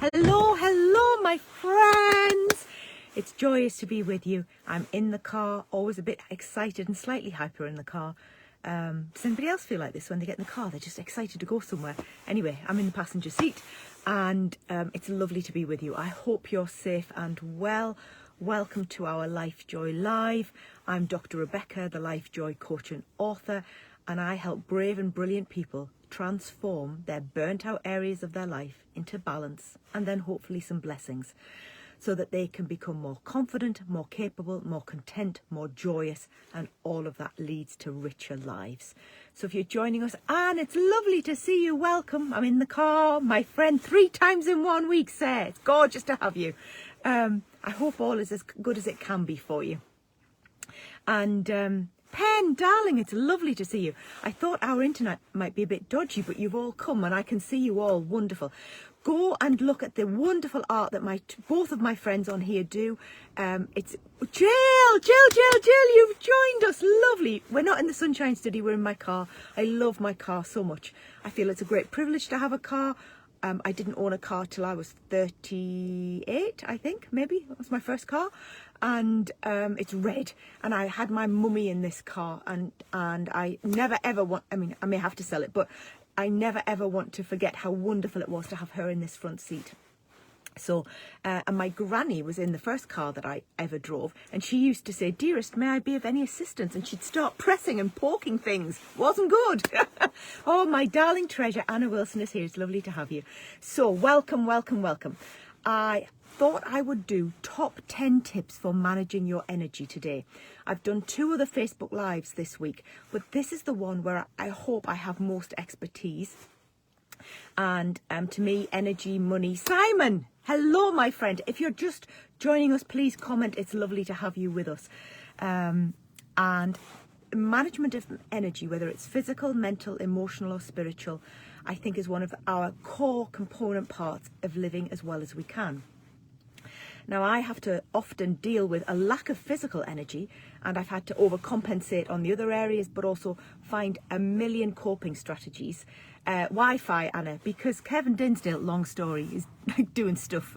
Hello, hello, my friends. It's joyous to be with you. I'm in the car, always a bit excited and slightly hyper in the car. Does anybody else feel like this when they get in the car? They're just excited to go somewhere. Anyway, I'm in the passenger seat and it's lovely to be with you. I hope you're safe and well. Welcome to our Life Joy Live. I'm Dr. Rebecca, the Life Joy coach and author, and I help brave and brilliant people transform their burnt out areas of their life into balance and then hopefully some blessings so that they can become more confident, more capable, more content, more joyous, and all of that leads to richer lives. So if you're joining us, and it's lovely to see you, welcome. I'm in the car, my friend, 3 times in 1 week, Sarah. It's gorgeous to have you. I hope all is as good as it can be for you. And Pen, darling, it's lovely to see you. I thought our internet might be a bit dodgy, but you've all come and I can see you all wonderful. Go and look at the wonderful art that both of my friends on here do. It's Jill, you've joined us. Lovely. We're not in the Sunshine Study, we're in my car. I love my car so much. I feel it's a great privilege to have a car. I didn't own a car till I was 38, I think, maybe. That was my first car. And it's red. And I had my mummy in this car. And I never ever want, I mean, I may have to sell it, but I never ever want to forget how wonderful it was to have her in this front seat. So, and my granny was in the first car that I ever drove, and she used to say, "Dearest, may I be of any assistance?" And she'd start pressing and poking things. Wasn't good. Oh, my darling treasure, Anna Wilson is here. It's lovely to have you. So, welcome, welcome, welcome. I thought I would do top 10 tips for managing your energy today. I've done 2 other Facebook Lives this week, but this is the one where I hope I have most expertise. And to me, energy, money. Simon, hello, my friend. If you're just joining us, please comment. It's lovely to have you with us. And management of energy, whether it's physical, mental, emotional or spiritual, I think is one of our core component parts of living as well as we can. Now, I have to often deal with a lack of physical energy, and I've had to overcompensate on the other areas, but also find a million coping strategies. Wi-Fi, Anna, because Kevin Dinsdale, long story, is doing stuff.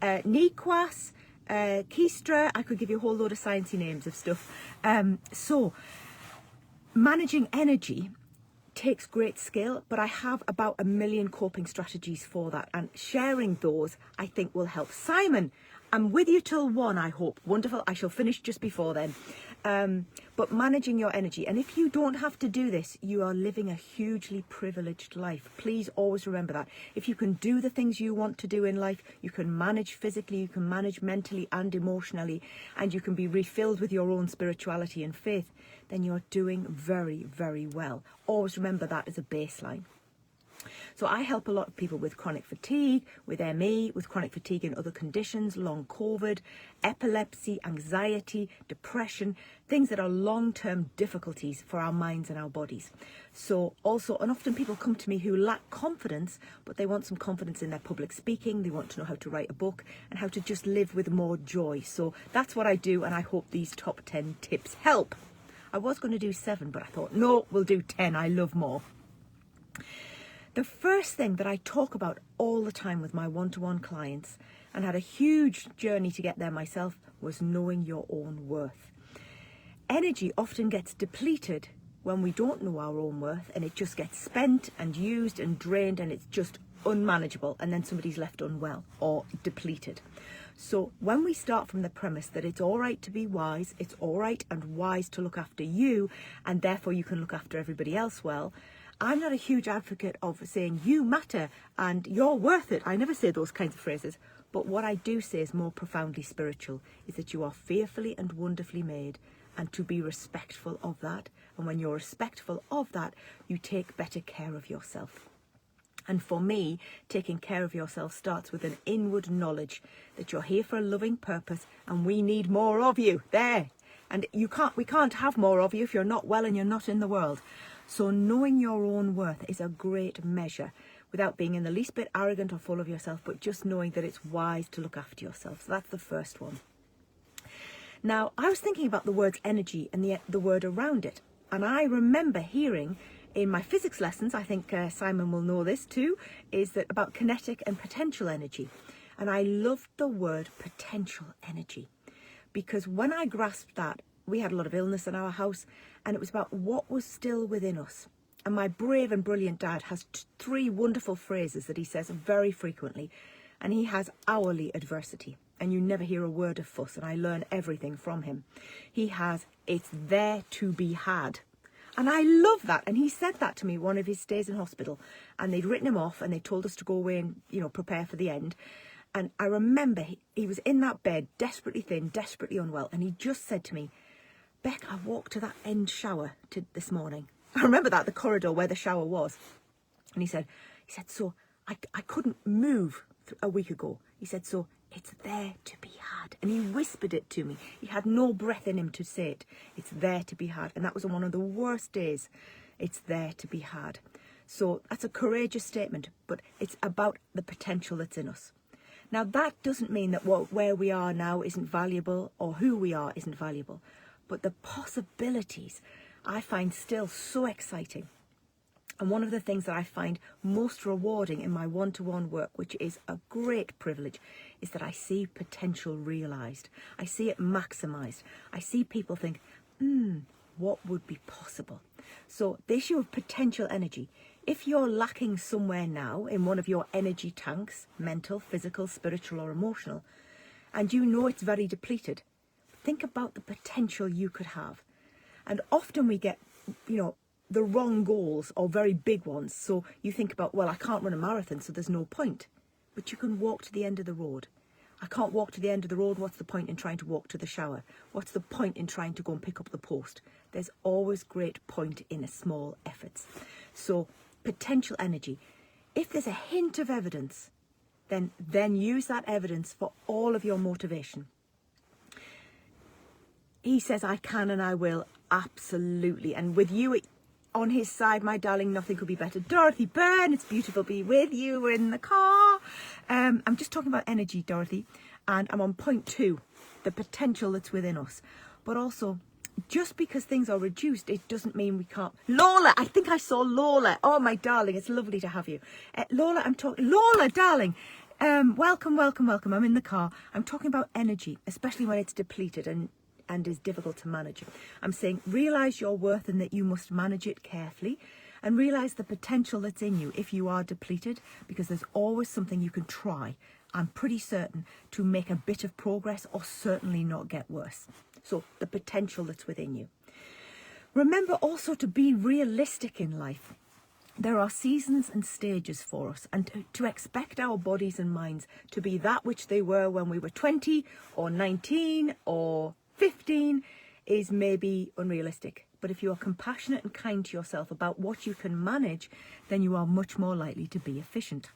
Nequas, Keystra, I could give you a whole load of sciencey names of stuff. So, managing energy takes great skill, but I have about a million coping strategies for that, and sharing those I think will help. Simon, I'm with you till 1, I hope. Wonderful. I shall finish just before then. But managing your energy, and if you don't have to do this, you are living a hugely privileged life. Please always remember that. If you can do the things you want to do in life, you can manage physically, you can manage mentally and emotionally, and you can be refilled with your own spirituality and faith, then you're doing very, very well. Always remember that as a baseline. So I help a lot of people with chronic fatigue, with ME, with chronic fatigue and other conditions, long COVID, epilepsy, anxiety, depression, things that are long-term difficulties for our minds and our bodies. So also, and often people come to me who lack confidence, but they want some confidence in their public speaking. They want to know how to write a book and how to just live with more joy. So that's what I do, and I hope these top 10 tips help. I was going to do 7, but I thought, no, we'll do 10. I love more. The first thing that I talk about all the time with my one-to-one clients, and had a huge journey to get there myself, was knowing your own worth. Energy often gets depleted when we don't know our own worth, and it just gets spent and used and drained, and it's just unmanageable, and then somebody's left unwell or depleted. So when we start from the premise that it's all right to be wise, it's all right and wise to look after you, and therefore you can look after everybody else well, I'm not a huge advocate of saying you matter and you're worth it. I never say those kinds of phrases. But what I do say is more profoundly spiritual, is that you are fearfully and wonderfully made, and to be respectful of that. And when you're respectful of that, you take better care of yourself. And for me, taking care of yourself starts with an inward knowledge that you're here for a loving purpose and we need more of you. There. And we can't have more of you if you're not well and you're not in the world. So knowing your own worth is a great measure, without being in the least bit arrogant or full of yourself, but just knowing that it's wise to look after yourself. So that's the first one. Now, I was thinking about the words energy and the word around it. And I remember hearing in my physics lessons, I think Simon will know this too, is that about kinetic and potential energy. And I loved the word potential energy, because when I grasped that, we had a lot of illness in our house, and it was about what was still within us. And my brave and brilliant dad has three wonderful phrases that he says very frequently, and he has hourly adversity, and you never hear a word of fuss, and I learn everything from him. He has, it's there to be had. And I love that. And he said that to me one of his stays in hospital, and they'd written him off and they told us to go away and, you know, prepare for the end. And I remember he was in that bed, desperately thin, desperately unwell. And he just said to me, Beck, I walked to that end shower this morning. I remember that, the corridor where the shower was. And he said, so I couldn't move a week ago. He said, so it's there to be had. And he whispered it to me. He had no breath in him to say it. It's there to be had. And that was on one of the worst days. It's there to be had. So that's a courageous statement, but it's about the potential that's in us. Now, that doesn't mean that where we are now isn't valuable, or who we are isn't valuable. But the possibilities I find still so exciting. And one of the things that I find most rewarding in my one-to-one work, which is a great privilege, is that I see potential realised. I see it maximised. I see people think, what would be possible? So the issue of potential energy, if you're lacking somewhere now in one of your energy tanks, mental, physical, spiritual or emotional, and you know it's very depleted, think about the potential you could have. And often we get, the wrong goals or very big ones. So you think about, well, I can't run a marathon, so there's no point. But you can walk to the end of the road. I can't walk to the end of the road. What's the point in trying to walk to the shower? What's the point in trying to go and pick up the post? There's always great point in a small efforts. So potential energy. If there's a hint of evidence, then use that evidence for all of your motivation. He says, I can and I will. Absolutely. And with you on his side, my darling, nothing could be better. Dorothy Byrne, it's beautiful to be with you. We're in the car. I'm just talking about energy, Dorothy, and I'm on point 2, the potential that's within us. But also, just because things are reduced, it doesn't mean we can't. Lola, I think I saw Lola. Oh, my darling, it's lovely to have you. Lola, Lola, darling. Welcome. I'm in the car. I'm talking about energy, especially when it's depleted and is difficult to manage. I'm saying realise your worth and that you must manage it carefully, and realise the potential that's in you if you are depleted, because there's always something you can try, I'm pretty certain, to make a bit of progress or certainly not get worse. So the potential that's within you. Remember also to be realistic in life. There are seasons and stages for us, and to expect our bodies and minds to be that which they were when we were 20 or 19 or 15 is maybe unrealistic. But if you are compassionate and kind to yourself about what you can manage, then you are much more likely to be efficient.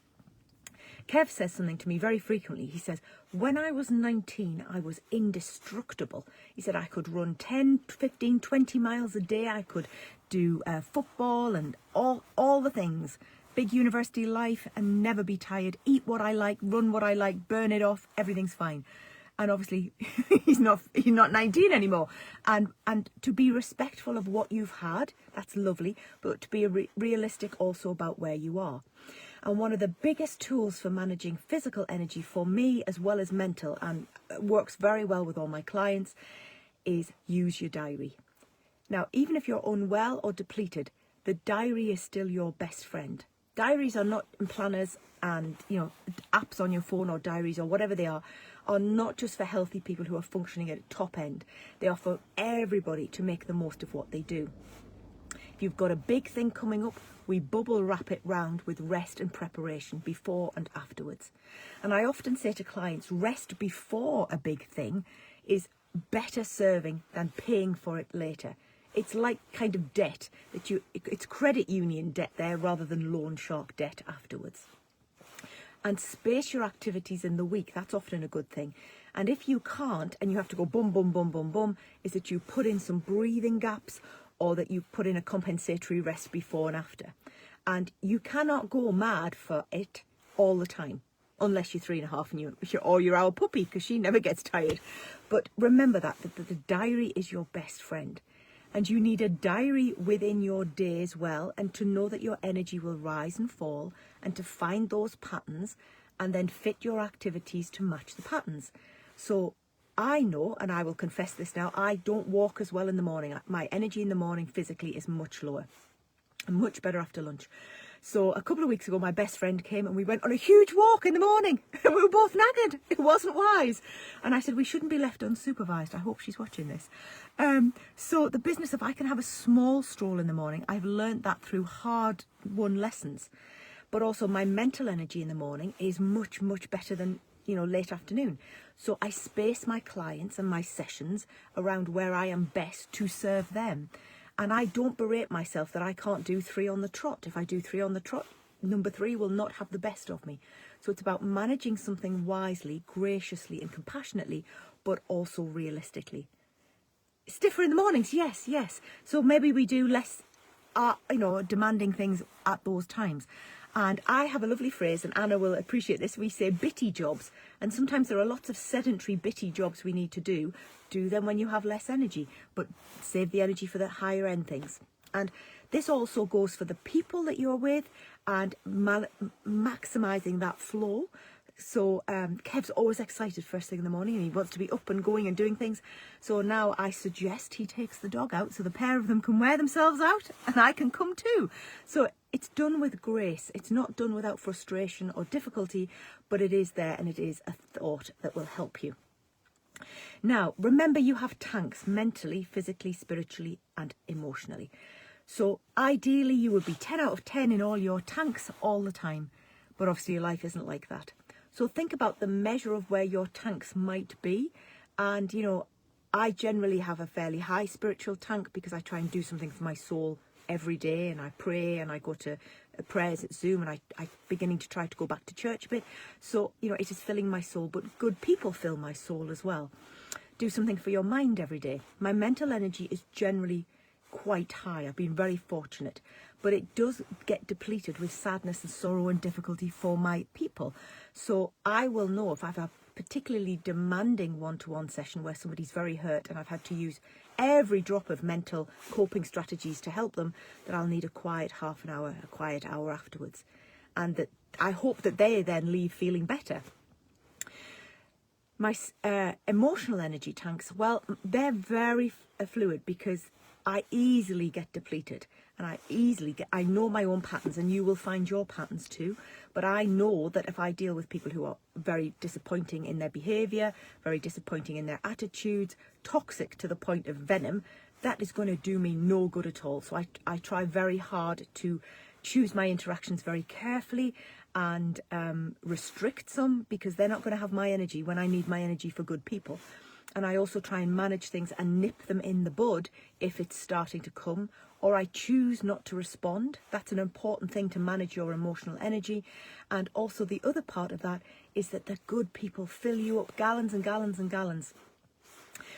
Kev says something to me very frequently. He says, when I was 19, I was indestructible. He said I could run 10, 15, 20 miles a day. I could do football and all the things. Big university life and never be tired. Eat what I like, run what I like, burn it off. Everything's fine. And obviously he's not 19 anymore. And to be respectful of what you've had, that's lovely, but to be realistic also about where you are. And one of the biggest tools for managing physical energy for me as well as mental, and works very well with all my clients, is use your diary. Now, even if you're unwell or depleted, the diary is still your best friend. Diaries are not, and planners and apps on your phone or diaries or whatever they are not just for healthy people who are functioning at a top end. They are for everybody to make the most of what they do. If you've got a big thing coming up, we bubble wrap it round with rest and preparation before and afterwards. And I often say to clients, rest before a big thing is better serving than paying for it later. It's like kind of debt that it's credit union debt there rather than loan shark debt afterwards. And space your activities in the week. That's often a good thing. And if you can't, and you have to go boom, boom, boom, boom, boom, is that you put in some breathing gaps, or that you put in a compensatory rest before and after. And you cannot go mad for it all the time, unless you're 3.5 and you're our puppy, because she never gets tired. But remember that the diary is your best friend. And you need a diary within your day as well, and to know that your energy will rise and fall, and to find those patterns and then fit your activities to match the patterns. So I know, and I will confess this now, I don't walk as well in the morning. My energy in the morning physically is much lower. I'm much better after lunch. So a couple of weeks ago, my best friend came and we went on a huge walk in the morning. We were both knackered. It wasn't wise. And I said, we shouldn't be left unsupervised. I hope she's watching this. So the business of I can have a small stroll in the morning, I've learned that through hard-won lessons. But also my mental energy in the morning is much, much better than, late afternoon. So I space my clients and my sessions around where I am best to serve them. And I don't berate myself that I can't do 3 on the trot. If I do 3 on the trot, number 3 will not have the best of me. So it's about managing something wisely, graciously and compassionately, but also realistically. Stiffer in the mornings, yes. So maybe we do less, demanding things at those times. And I have a lovely phrase, and Anna will appreciate this. We say bitty jobs. And sometimes there are lots of sedentary bitty jobs we need to do. Do them when you have less energy, but save the energy for the higher end things. And this also goes for the people that you're with and maximising that flow. So Kev's always excited first thing in the morning and he wants to be up and going and doing things. So now I suggest he takes the dog out so the pair of them can wear themselves out and I can come too. So it's done with grace. It's not done without frustration or difficulty, but it is there and it is a thought that will help you. Now, remember you have tanks mentally, physically, spiritually and emotionally. So ideally you would be 10 out of 10 in all your tanks all the time, but obviously your life isn't like that. So think about the measure of where your tanks might be. And, I generally have a fairly high spiritual tank because I try and do something for my soul every day. And I pray and I go to prayers at Zoom and I'm beginning to try to go back to church a bit. So, it is filling my soul, but good people fill my soul as well. Do something for your mind every day. My mental energy is generally quite high. I've been very fortunate, but it does get depleted with sadness and sorrow and difficulty for my people. So I will know if I've a particularly demanding one-to-one session where somebody's very hurt and I've had to use every drop of mental coping strategies to help them, that I'll need a quiet half an hour, a quiet hour afterwards. And that I hope that they then leave feeling better. My emotional energy tanks, well, they're very fluid because I easily get depleted and I know my own patterns, and you will find your patterns too. But I know that if I deal with people who are very disappointing in their behaviour, very disappointing in their attitudes, toxic to the point of venom, that is going to do me no good at all. So I try very hard to choose my interactions very carefully and restrict some, because they're not going to have my energy when I need my energy for good people. And I also try and manage things and nip them in the bud if it's starting to come, or I choose not to respond. That's an important thing to manage your emotional energy. And also the other part of that is that the good people fill you up gallons and gallons and gallons.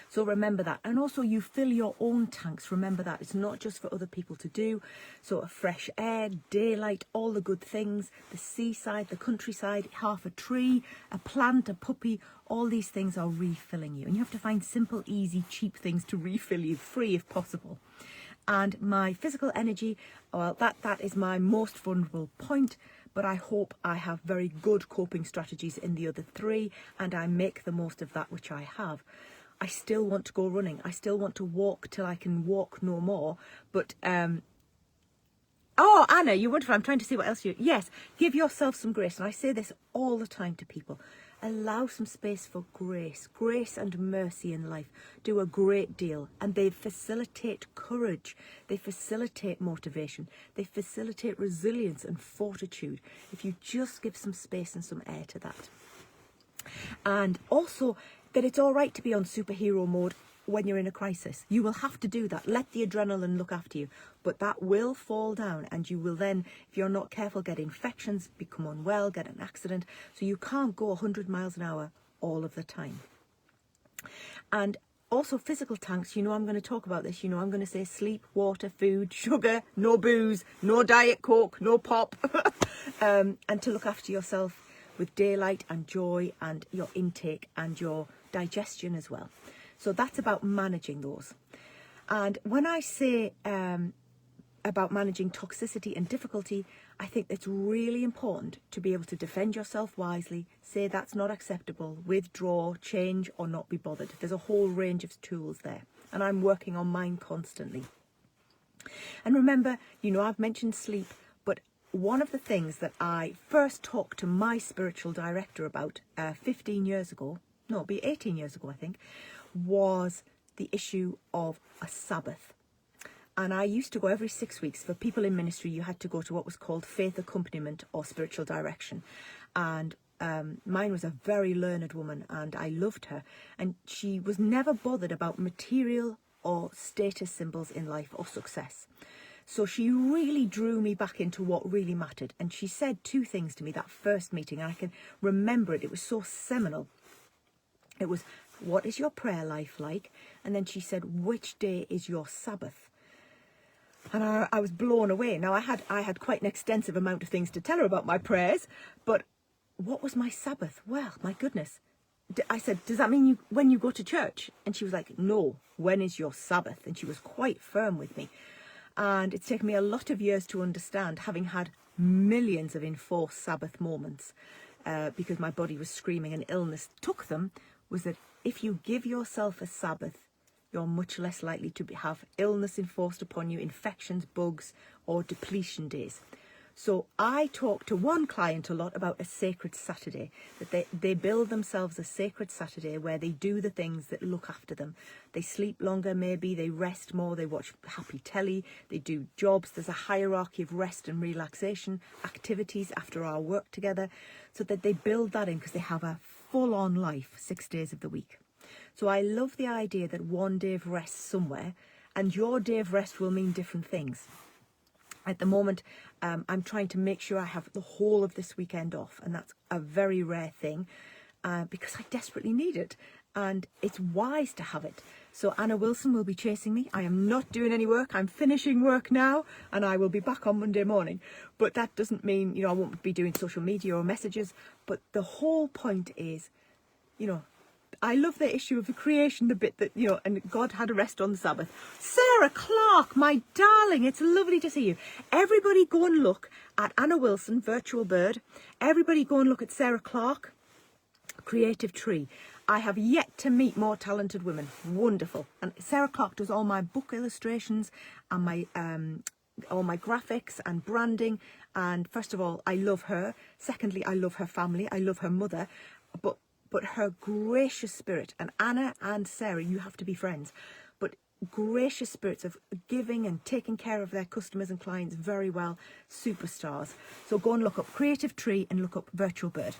So remember that. And also you fill your own tanks. Remember that. It's not just for other people to do. So a fresh air, daylight, all the good things, the seaside, the countryside, half a tree, a plant, a puppy, all these things are refilling you. And you have to find simple, easy, cheap things to refill you, free if possible. And my physical energy, well, that is my most vulnerable point. But I hope I have very good coping strategies in the other 3, and I make the most of that which I have. I still want to go running. I still want to walk till I can walk no more. But, oh, Anna, you're wonderful. I'm trying to see what else yes, give yourself some grace. And I say this all the time to people. Allow some space for grace. Grace and mercy in life do a great deal. And they facilitate courage. They facilitate motivation. They facilitate resilience and fortitude. If you just give some space and some air to that. And also that it's all right to be on superhero mode when you're in a crisis. You will have to do that. Let the adrenaline look after you. But that will fall down, and you will then, if you're not careful, get infections, become unwell, get an accident. So you can't go 100 miles an hour all of the time. And also physical tanks, I'm going to talk about this. I'm going to say sleep, water, food, sugar, no booze, no Diet Coke, no pop. And to look after yourself with daylight and joy and your intake and your digestion as well. So that's about managing those. And when I say about managing toxicity and difficulty, I think it's really important to be able to defend yourself wisely, say that's not acceptable, withdraw, change, or not be bothered. There's a whole range of tools there, and I'm working on mine constantly. And remember, you know, I've mentioned sleep, but one of the things that I first talked to my spiritual director about 15 years ago, no, it'll be 18 years ago, I think, was the issue of a Sabbath. And I used to go every 6 weeks. For people in ministry, you had to go to what was called faith accompaniment or spiritual direction. And mine was a very learned woman, and I loved her. And she was never bothered about material or status symbols in life or success. So she really drew me back into what really mattered. And she said two things to me that first meeting, and I can remember it. It was so seminal. It was, what is your prayer life like? And then she said, which day is your Sabbath? And I was blown away. Now, I had quite an extensive amount of things to tell her about my prayers, but what was my Sabbath? Well, my goodness. I said, does that mean when you go to church? And she was like, no, when is your Sabbath? And she was quite firm with me. And it's taken me a lot of years to understand, having had millions of enforced Sabbath moments, because my body was screaming and illness took them, was that if you give yourself a Sabbath, you're much less likely to have illness enforced upon you, infections, bugs, or depletion days. So I talk to one client a lot about a sacred Saturday, that they build themselves a sacred Saturday where they do the things that look after them. They sleep longer, maybe, they rest more, they watch happy telly, they do jobs. There's a hierarchy of rest and relaxation activities after our work together, so that they build that in because they have a full-on life 6 days of the week. So I love the idea that one day of rest somewhere, and your day of rest will mean different things. At the moment, I'm trying to make sure I have the whole of this weekend off, and that's a very rare thing because I desperately need it, and it's wise to have it. So Anna Wilson will be chasing me. I am not doing any work. I'm finishing work now, and I will be back on Monday morning. But that doesn't mean, you know, I won't be doing social media or messages. But the whole point is, you know, I love the issue of the creation, the bit that, you know, and God had a rest on the Sabbath. Sarah Clark, my darling, it's lovely to see you. Everybody go and look at Anna Wilson, Virtual Bird. Everybody go and look at Sarah Clark, Creative Tree. I have yet to meet more talented women. Wonderful. And Sarah Clark does all my book illustrations and my all my graphics and branding. And first of all, I love her. Secondly, I love her family. I love her mother. But her gracious spirit, and Anna and Sarah, you have to be friends, but gracious spirits of giving and taking care of their customers and clients very well, superstars. So go and look up Creative Tree and look up Virtual Bird.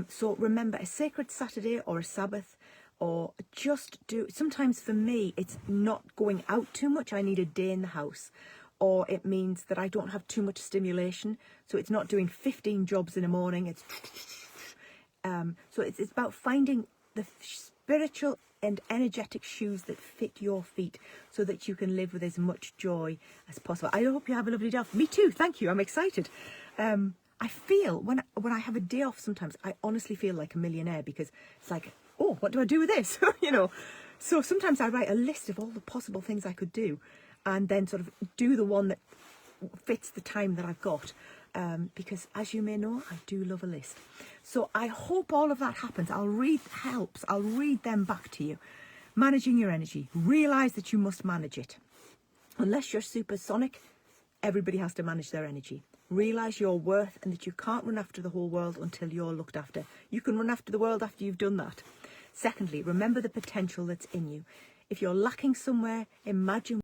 So remember, a sacred Saturday or a Sabbath, or just do, sometimes for me, it's not going out too much. I need a day in the house. Or it means that I don't have too much stimulation. So it's not doing 15 jobs in the morning. It's so it's about finding the spiritual and energetic shoes that fit your feet so that you can live with as much joy as possible. I hope you have a lovely day off. Me too. Thank you. I'm excited. I feel when I have a day off sometimes, I honestly feel like a millionaire because it's like, oh, what do I do with this? You know, so sometimes I write a list of all the possible things I could do and then sort of do the one that fits the time that I've got. Because as you may know, I do love a list. So I hope all of that happens. I'll read them back to you. Managing your energy. Realise that you must manage it. Unless you're supersonic, everybody has to manage their energy. Realise your worth and that you can't run after the whole world until you're looked after. You can run after the world after you've done that. Secondly, remember the potential that's in you. If you're lacking somewhere, imagine